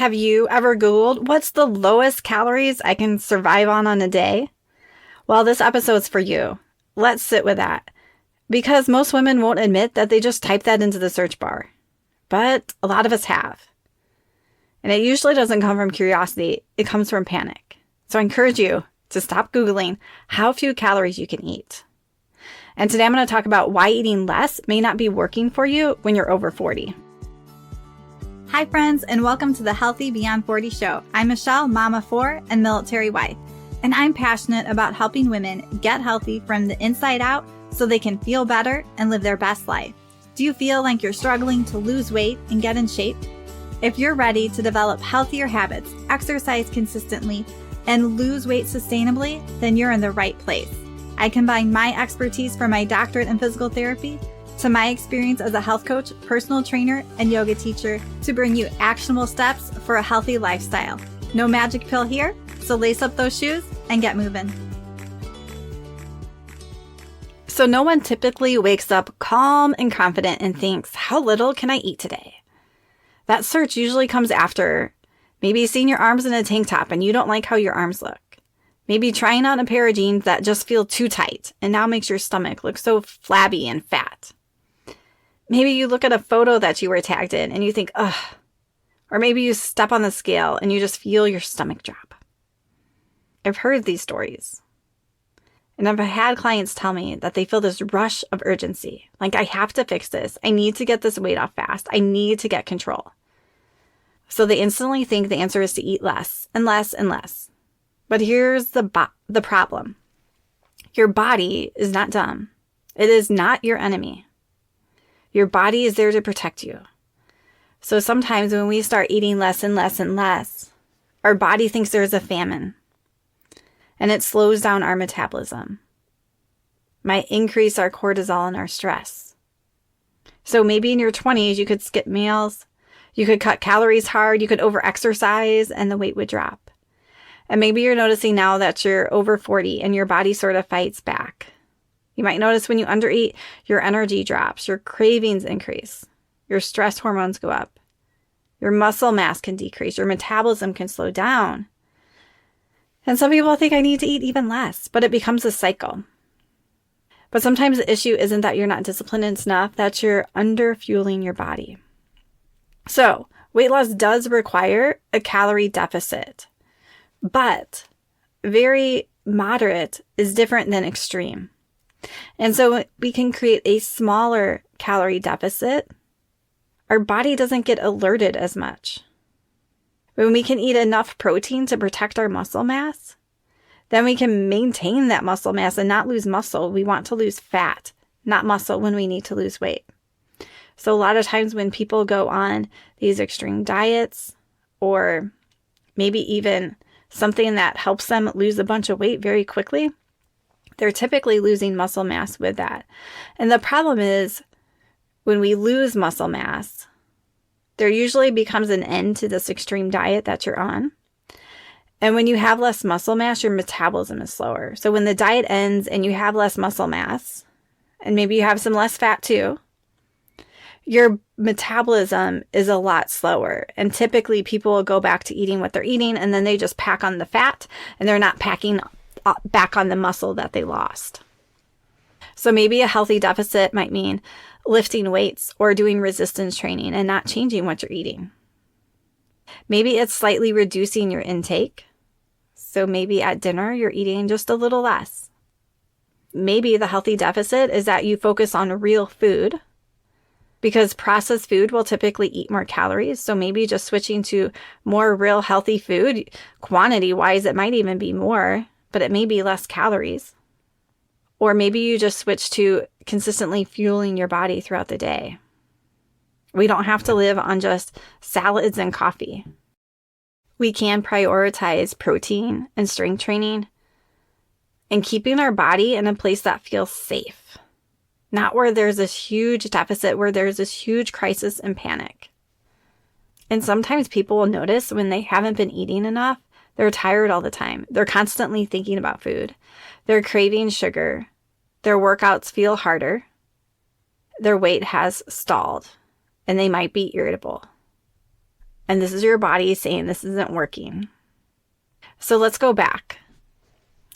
Have you ever Googled what's the lowest calories I can survive on a day? Well, this episode's for you. Let's sit with that. Because most women won't admit that they just type that into the search bar. But a lot of us have. And it usually doesn't come from curiosity. It comes from panic. So I encourage you to stop Googling how few calories you can eat. And today I'm going to talk about why eating less may not be working for you when you're over 40. Hi friends, and welcome to the Healthy Beyond 40 show. I'm Michele, mama of 4 and military wife, and I'm passionate about helping women get healthy from the inside out so they can feel better and live their best life. Do you feel like you're struggling to lose weight and get in shape? If you're ready to develop healthier habits, exercise consistently, and lose weight sustainably, then you're in the right place. I combine my expertise from my doctorate in physical therapy to my experience as a health coach, personal trainer, and yoga teacher to bring you actionable steps for a healthy lifestyle. No magic pill here, so lace up those shoes and get moving. So no one typically wakes up calm and confident and thinks, how little can I eat today? That search usually comes after maybe seeing your arms in a tank top and you don't like how your arms look. Maybe trying on a pair of jeans that just feel too tight and now makes your stomach look so flabby and fat. Maybe you look at a photo that you were tagged in and you think, ugh. Or maybe you step on the scale and you just feel your stomach drop. I've heard these stories. And I've had clients tell me that they feel this rush of urgency. Like, I have to fix this. I need to get this weight off fast. I need to get control. So they instantly think the answer is to eat less and less and less. But here's the problem. Your body is not dumb. It is not your enemy. Your body is there to protect you. So sometimes when we start eating less and less and less, our body thinks there's a famine. And it slows down our metabolism. Might increase our cortisol and our stress. So maybe in your 20s, you could skip meals. You could cut calories hard. You could overexercise and the weight would drop. And maybe you're noticing now that you're over 40 and your body sort of fights back. You might notice when you undereat, your energy drops, your cravings increase, your stress hormones go up, your muscle mass can decrease, your metabolism can slow down. And some people think I need to eat even less, but it becomes a cycle. But sometimes the issue isn't that you're not disciplined enough, that you're under-fueling your body. So weight loss does require a calorie deficit, but very moderate is different than extreme. And so we can create a smaller calorie deficit. Our body doesn't get alerted as much. When we can eat enough protein to protect our muscle mass, then we can maintain that muscle mass and not lose muscle. We want to lose fat, not muscle when we need to lose weight. So a lot of times when people go on these extreme diets or maybe even something that helps them lose a bunch of weight very quickly, they're typically losing muscle mass with that. And the problem is when we lose muscle mass, there usually becomes an end to this extreme diet that you're on. And when you have less muscle mass, your metabolism is slower. So when the diet ends and you have less muscle mass, and maybe you have some less fat too, your metabolism is a lot slower. And typically people will go back to eating what they're eating and then they just pack on the fat and they're not packing back on the muscle that they lost. So maybe a healthy deficit might mean lifting weights or doing resistance training and not changing what you're eating. Maybe it's slightly reducing your intake. So maybe at dinner, you're eating just a little less. Maybe the healthy deficit is that you focus on real food because processed food will typically eat more calories. So maybe just switching to more real healthy food, quantity-wise, it might even be more, but it may be less calories. Or maybe you just switch to consistently fueling your body throughout the day. We don't have to live on just salads and coffee. We can prioritize protein and strength training and keeping our body in a place that feels safe, not where there's this huge deficit, where there's this huge crisis and panic. And sometimes people will notice when they haven't been eating enough, they're tired all the time. They're constantly thinking about food. They're craving sugar. Their workouts feel harder. Their weight has stalled, and they might be irritable. And this is your body saying this isn't working. So let's go back.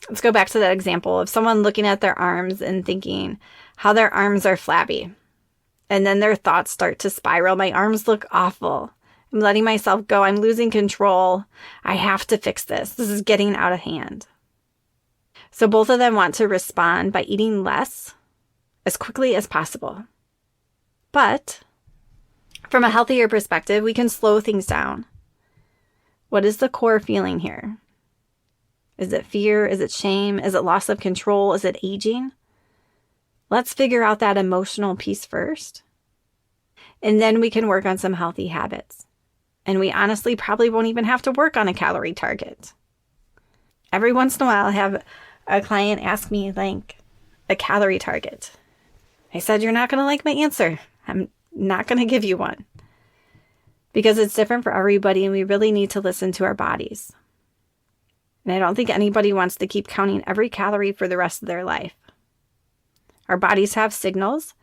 Let's go back to that example of someone looking at their arms and thinking how their arms are flabby. And then their thoughts start to spiral. My arms look awful. I'm letting myself go. I'm losing control. I have to fix this. This is getting out of hand. So both of them want to respond by eating less as quickly as possible. But from a healthier perspective, we can slow things down. What is the core feeling here? Is it fear? Is it shame? Is it loss of control? Is it aging? Let's figure out that emotional piece first. And then we can work on some healthy habits. And we honestly probably won't even have to work on a calorie target. Every once in a while, I have a client ask me like a calorie target. I said, you're not going to like my answer. I'm not going to give you one. Because it's different for everybody and we really need to listen to our bodies. And I don't think anybody wants to keep counting every calorie for the rest of their life. Our bodies have signals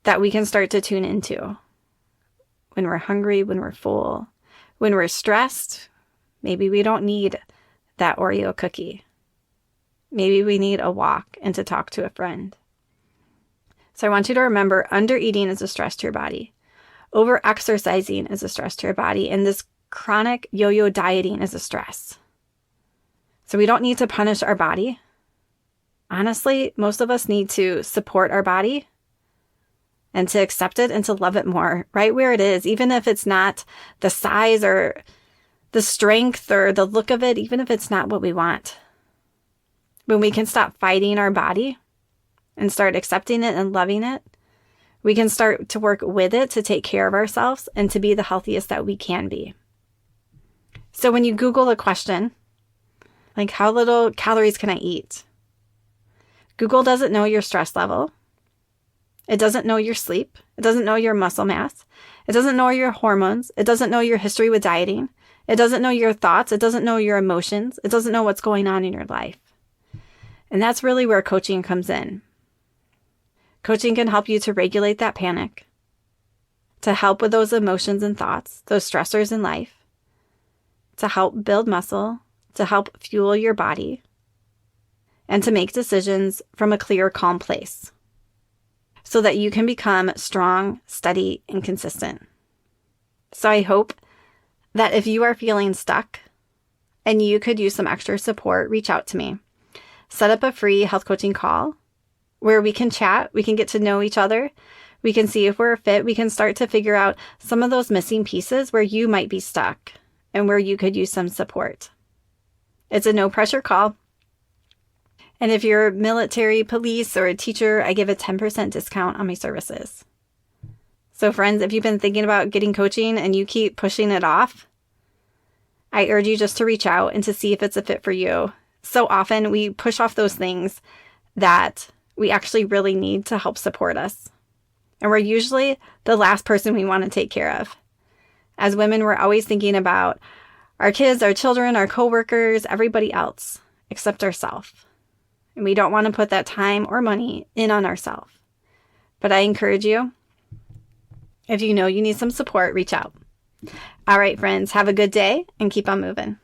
that we can start to tune into. When we're hungry, when we're full, when we're stressed, maybe we don't need that Oreo cookie. Maybe we need a walk and to talk to a friend. So I want you to remember, undereating is a stress to your body. Over-exercising is a stress to your body. And this chronic yo-yo dieting is a stress. So we don't need to punish our body. Honestly, most of us need to support our body and to accept it and to love it more right where it is, even if it's not the size or the strength or the look of it, even if it's not what we want. When we can stop fighting our body and start accepting it and loving it, we can start to work with it to take care of ourselves and to be the healthiest that we can be. So when you Google a question, like how little calories can I eat? Google doesn't know your stress level. It doesn't know your sleep. It doesn't know your muscle mass. It doesn't know your hormones. It doesn't know your history with dieting. It doesn't know your thoughts. It doesn't know your emotions. It doesn't know what's going on in your life. And that's really where coaching comes in. Coaching can help you to regulate that panic, to help with those emotions and thoughts, those stressors in life, to help build muscle, to help fuel your body, and to make decisions from a clear, calm place so that you can become strong, steady, and consistent. So I hope that if you are feeling stuck and you could use some extra support, reach out to me. Set up a free health coaching call where we can chat, we can get to know each other, we can see if we're a fit, we can start to figure out some of those missing pieces where you might be stuck and where you could use some support. It's a no pressure call. And if you're military, police, or a teacher, I give a 10% discount on my services. So friends, if you've been thinking about getting coaching and you keep pushing it off, I urge you just to reach out and to see if it's a fit for you. So often we push off those things that we actually really need to help support us. And we're usually the last person we want to take care of. As women, we're always thinking about our kids, our children, our coworkers, everybody else except ourselves. And we don't want to put that time or money in on ourselves. But I encourage you, if you know you need some support, reach out. All right, friends, have a good day and keep on moving.